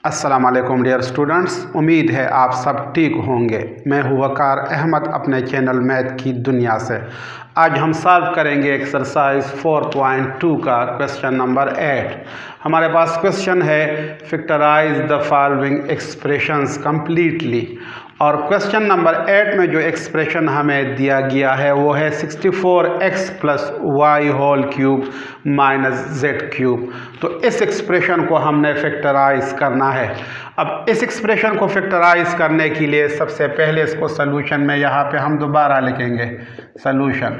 अस्सलाम वालेकुम dear students, उम्मीद है आप सब ठीक होंगे। मैं हूँ वकार अहमद अपने चैनल मैथ की दुनिया से। आज हम सॉल्व करेंगे एक्सरसाइज 4.2 का क्वेश्चन नंबर 8। हमारे पास क्वेश्चन है factorize the following expressions completely. और क्वेश्चन नंबर 8 में जो एक्सप्रेशन हमें दिया गया है वो है 64x plus Y whole cube minus Z cube. तो इस एक्सप्रेशन को हमने फैक्टराइज करना है। अब इस एक्सप्रेशन को फैक्टराइज करने के लिए सबसे पहले इसको सोल्यूशन में यहाँ पे हम दोबारा लिखेंगे। Solution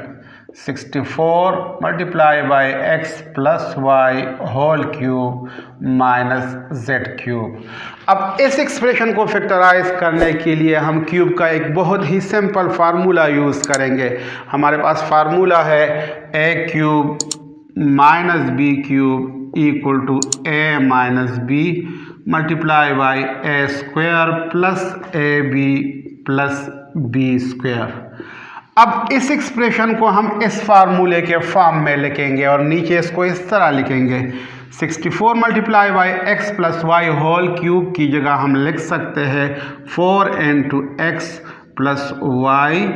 64 multiply by x plus Y whole cube minus Z cube. अब इस एक्सप्रेशन को फैक्टराइज करने के लिए हम क्यूब का एक बहुत ही सिंपल फार्मूला यूज़ करेंगे। हमारे पास फार्मूला है a cube minus B cube equal to a minus B multiply by a square plus A B plus B square. अब इस एक्सप्रेशन को हम इस फार्मूले के फॉर्म में लिखेंगे और नीचे इसको इस तरह लिखेंगे। 64 multiply by X plus Y whole cube की जगह हम लिख सकते हैं 4 into X plus Y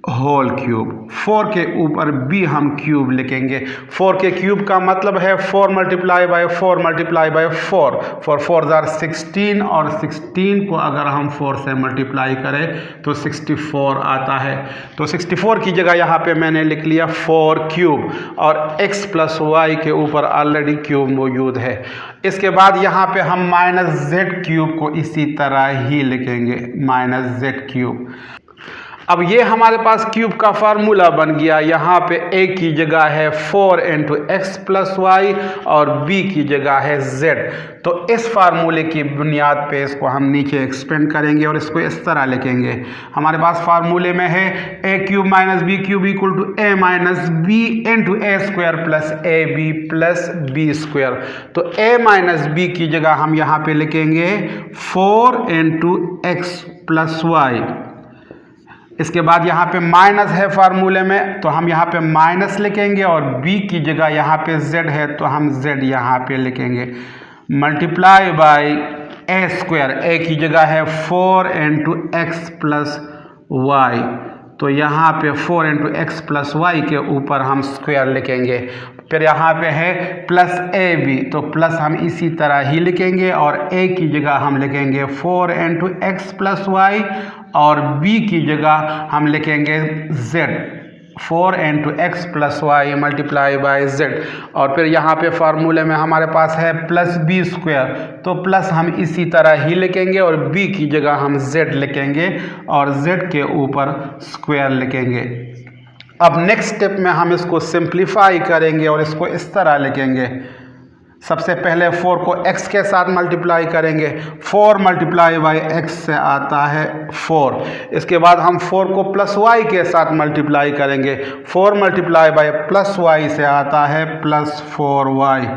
whole cube. 4 के ऊपर भी हम क्यूब लिखेंगे। 4 के क्यूब का मतलब है 4 मल्टीप्लाई बाई 4 मल्टीप्लाई बाई 4 4 4 16 और 16 को अगर हम 4 से मल्टीप्लाई करें तो 64 आता है। तो 64 की जगह यहाँ पे मैंने लिख लिया 4 क्यूब और x प्लस वाई के ऊपर ऑलरेडी क्यूब मौजूद है। इसके बाद यहाँ पे हम माइनस जेड क्यूब को इसी तरह ही लिखेंगे, माइनस जेड क्यूब। अब ये हमारे पास क्यूब का फार्मूला बन गया। यहाँ पे a की जगह है 4 इंटू एक्स प्लस वाई और b की जगह है z। तो इस फार्मूले की बुनियाद पे इसको हम नीचे एक्सपेंड करेंगे और इसको इस तरह लिखेंगे। हमारे पास फार्मूले में है a cube minus B cube equal to a minus B into A square plus A B plus B square. तो a माइनस बी की जगह हम यहाँ पे लिखेंगे 4 इंटू एक्स प्लस वाई। इसके बाद यहाँ पे माइनस है फार्मूले में तो हम यहाँ पे माइनस लिखेंगे और b की जगह यहाँ पे z है तो हम z यहाँ पे लिखेंगे। Multiply by A square, a की जगह है 4 इंटू एक्स प्लस वाई तो यहाँ पे 4 इंटू एक्स प्लस वाई के ऊपर हम स्क्वायर लिखेंगे। फिर यहाँ पे है प्लस ए बी तो प्लस हम इसी तरह ही लिखेंगे और a की जगह हम लिखेंगे 4 इंटू एक्स प्लस वाई और b की जगह हम लिखेंगे z 4 into X plus Y multiply by z। और फिर यहाँ पे फार्मूले में हमारे पास है प्लस बी स्क्वायर तो प्लस हम इसी तरह ही लिखेंगे और b की जगह हम z लिखेंगे और z के ऊपर स्क्वायर लिखेंगे। अब नेक्स्ट स्टेप में हम इसको सिंप्लीफाई करेंगे और इसको इस तरह लिखेंगे। सबसे पहले 4 को x के साथ मल्टीप्लाई करेंगे। 4 मल्टीप्लाई बाई x से आता है 4। इसके बाद हम 4 को प्लस y के साथ मल्टीप्लाई करेंगे। 4 मल्टीप्लाई बाई प्लस y से आता है प्लस 4y।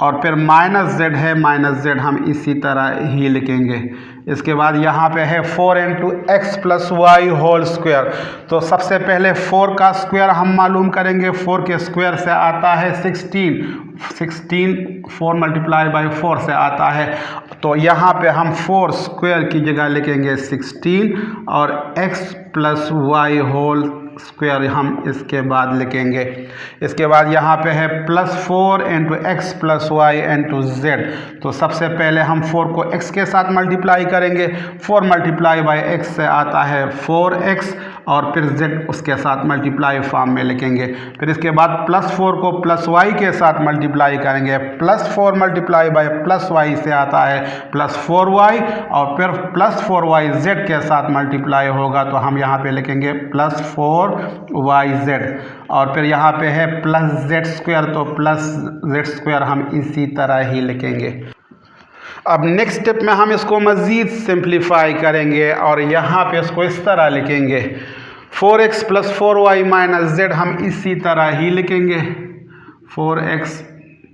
और फिर माइनस z है, माइनस z हम इसी तरह ही लिखेंगे। इसके बाद यहाँ पे है 4 into X plus Y whole square. तो सबसे पहले 4 का स्क्वायर हम मालूम करेंगे। 4 के स्क्वायर से आता है 16 4 मल्टीप्लाई बाई 4 से आता है तो यहाँ पे हम 4 स्क्वायर की जगह लिखेंगे 16 और x plus Y whole square हम इसके बाद लिखेंगे। इसके बाद यहाँ पे है plus 4 into X plus Y into Z. तो सबसे पहले हम 4 को x के साथ मल्टीप्लाई करेंगे। 4 मल्टीप्लाई बाई x से आता है 4x और फिर z उसके साथ मल्टीप्लाई फॉर्म में लिखेंगे। फिर इसके बाद प्लस 4 को प्लस y के साथ मल्टीप्लाई करेंगे। Plus 4 multiply by plus y से आता है प्लस 4y और फिर प्लस 4y z के साथ मल्टीप्लाई होगा तो हम यहाँ पे लिखेंगे प्लस 4yz। और फिर यहाँ पे है प्लस z स्क्वायर तो प्लस z स्क्वायर हम इसी तरह ही लिखेंगे। अब नेक्स्ट स्टेप में हम इसको मज़ीद सिंप्लीफाई करेंगे और यहाँ पे इसको इस तरह लिखेंगे 4x plus 4y minus z हम इसी तरह ही लिखेंगे। 4x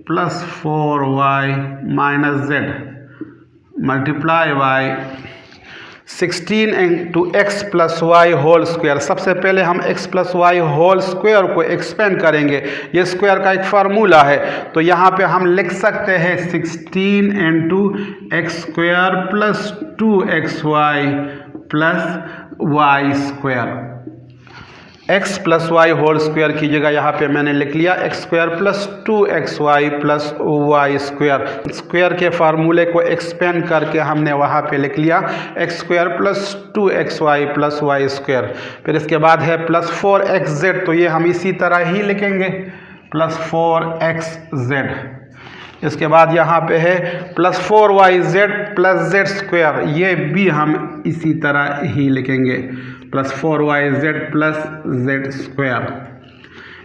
plus 4y minus z multiply by 16 into X plus Y whole square. सबसे पहले हम X plus Y whole square को एक्सपेंड करेंगे। ये स्क्वायर का एक फार्मूला है, तो यहाँ पे हम लिख सकते हैं 16 into X square plus 2xy plus Y square. X plus Y whole square की जगह यहाँ पे मैंने लिख लिया X square plus 2xy plus Y square. Square के फार्मूले को एक्सपेंड करके हमने वहाँ पे लिख लिया X square plus 2xy plus Y square. फिर इसके बाद है प्लस 4xz, तो ये हम इसी तरह ही लिखेंगे प्लस 4xz। इसके बाद यहाँ पे है plus 4yz plus z square, ये भी हम इसी तरह ही लिखेंगे plus 4yz plus z square.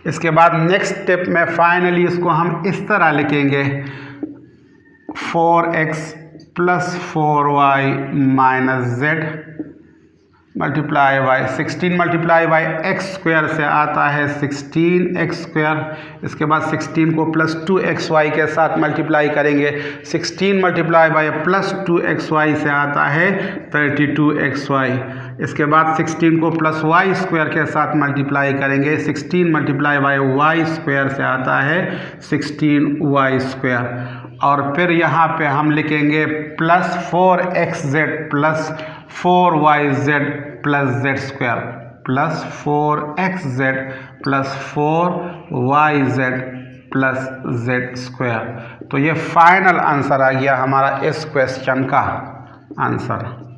इसके बाद नेक्स्ट स्टेप में फाइनली इसको हम इस तरह लिखेंगे 4x plus 4y minus z multiply by 16 multiply by x square से आता है 16x स्क्वायर। इसके बाद 16 को प्लस 2xy के साथ मल्टीप्लाई करेंगे। 16 मल्टीप्लाई बाई प्लस 2xy से आता है 32xy। इसके बाद 16 को प्लस वाई स्क्वायर के साथ मल्टीप्लाई करेंगे। 16 मल्टीप्लाई बाई वाई स्क्वायर से आता है 16y स्क्वायर। और फिर यहाँ पे हम लिखेंगे plus 4xz plus 4yz plus z square plus 4xz plus 4yz plus z square. तो ये फाइनल आंसर आ गया हमारा इस क्वेश्चन का आंसर।